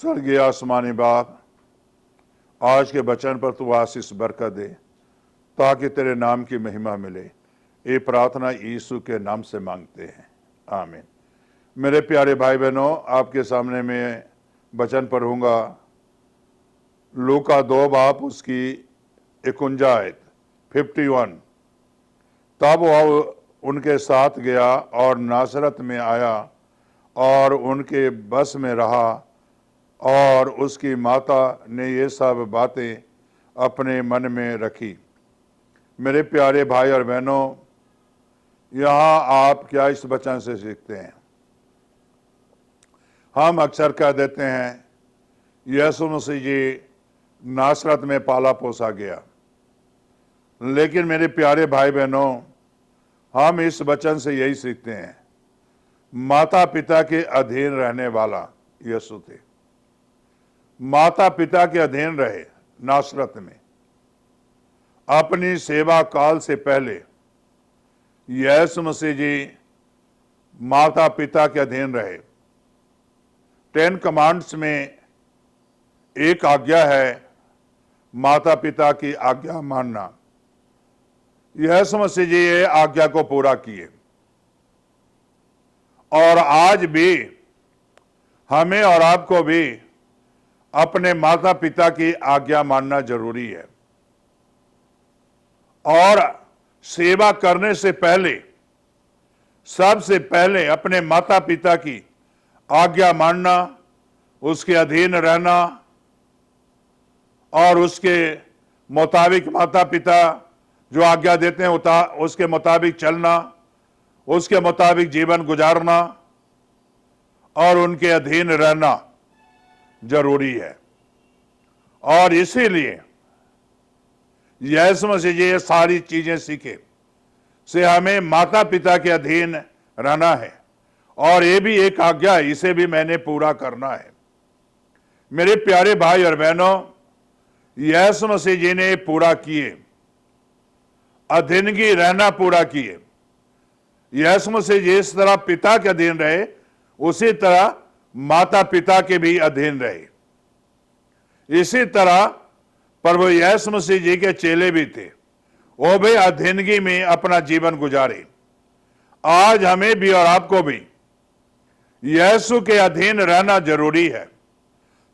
स्वर्गीय आसमानी बाप, आज के वचन पर तू आशीष बरकत दे ताकि तेरे नाम की महिमा मिले। ये प्रार्थना यीशु के नाम से मांगते हैं, आमीन। मेरे प्यारे भाई बहनों, आपके सामने मैं वचन पढ़ूंगा लूका 2 बाप उसकी 51 आयत 51। तब वह उनके साथ गया और नासरत में आया और उनके बस में रहा, और उसकी माता ने ये सब बातें अपने मन में रखी। मेरे प्यारे भाई और बहनों, यहाँ आप क्या इस वचन से सीखते हैं? हम अक्सर कह देते हैं यीशु मसीह जी नासरत में पाला पोसा गया, लेकिन मेरे प्यारे भाई बहनों, हम इस वचन से यही सीखते हैं माता पिता के अधीन रहने वाला यीशु थे। माता पिता के अधीन रहे नासरत में। अपनी सेवा काल से पहले यीशु मसीह जी माता पिता के अधीन रहे। 10 कमांड्स में एक आज्ञा है माता पिता की आज्ञा मानना। यीशु मसीह जी ये आज्ञा को पूरा किए, और आज भी हमें और आपको भी अपने माता पिता की आज्ञा मानना जरूरी है। और सेवा करने से पहले, सबसे पहले अपने माता पिता की आज्ञा मानना, उसके अधीन रहना और उसके मुताबिक माता पिता जो आज्ञा देते हैं उसके मुताबिक चलना, उसके मुताबिक जीवन गुजारना और उनके अधीन रहना जरूरी है। और इसीलिए यीशु मसीह जी ये सारी चीजें सीखे से हमें माता पिता के अधीन रहना है, और ये भी एक आज्ञा है, इसे भी मैंने पूरा करना है। मेरे प्यारे भाई और बहनों, यीशु मसीह जी ने पूरा किए, अधीनगी रहना पूरा किए। यीशु मसीह जी इस तरह पिता के अधीन रहे, उसी तरह माता पिता के भी अधीन रहे। इसी तरह प्रभु यीशु मसीह जी के चेले भी थे, वो भी अधीनगी में अपना जीवन गुजारे। आज हमें भी और आपको भी यीशु के अधीन रहना जरूरी है।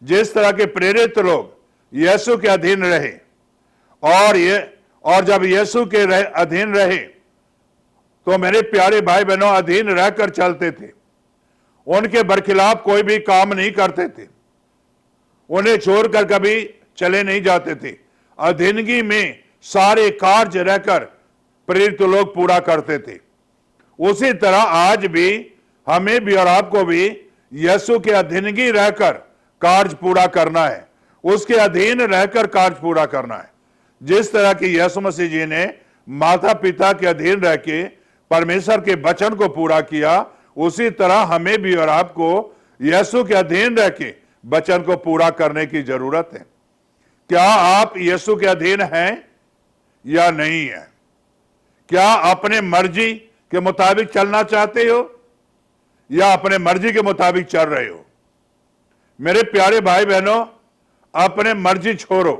जिस तरह के प्रेरित लोग यीशु के अधीन रहे, और जब यीशु के अधीन रहे तो मेरे प्यारे भाई बहनों अधीन रहकर चलते थे। उनके बरखिलाफ कोई भी काम नहीं करते थे, उन्हें छोड़कर कभी चले नहीं जाते थे। अधीनगी में सारे कार्य रहकर प्रेरित लोग पूरा करते थे। उसी तरह आज भी हमें भी और आपको भी यीशु के अधीनगी रहकर कार्य पूरा करना है, उसके अधीन रहकर कार्य पूरा करना है। जिस तरह की यीशु मसीह जी ने माता पिता के अधीन रह के परमेश्वर के वचन को पूरा किया, उसी तरह हमें भी और आपको यीशु के अधीन रह के वचन को पूरा करने की जरूरत है। क्या आप यीशु के अधीन हैं या नहीं है? क्या अपने मर्जी के मुताबिक चलना चाहते हो या अपने मर्जी के मुताबिक चल रहे हो? मेरे प्यारे भाई बहनों, अपने मर्जी छोड़ो।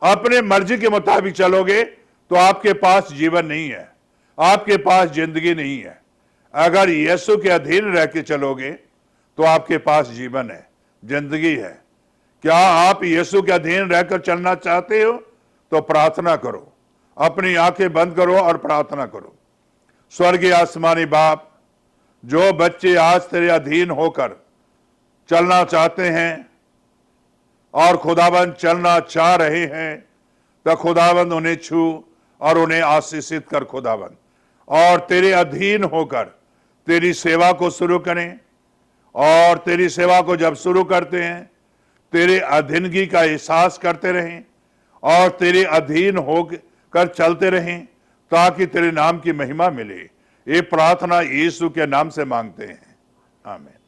अपने मर्जी के मुताबिक चलोगे तो आपके पास जीवन नहीं है, आपके पास जिंदगी नहीं है। अगर यीशु के अधीन रह के चलोगे तो आपके पास जीवन है, जिंदगी है। क्या आप यीशु के अधीन रहकर चलना चाहते हो? तो प्रार्थना करो, अपनी आंखें बंद करो और प्रार्थना करो। स्वर्गीय आसमानी बाप, जो बच्चे आज तेरे अधीन होकर चलना चाहते हैं और खुदाबंद चलना चाह रहे हैं, तो खुदाबंद उन्हें छू और उन्हें आशीषित कर खुदाबंद, और तेरे अधीन होकर तेरी सेवा को शुरू करें। और तेरी सेवा को जब शुरू करते हैं, तेरे अधीनगी का एहसास करते रहें और तेरे अधीन होकर चलते रहें, ताकि तेरे नाम की महिमा मिले। ये प्रार्थना यीशु के नाम से मांगते हैं, आमीन।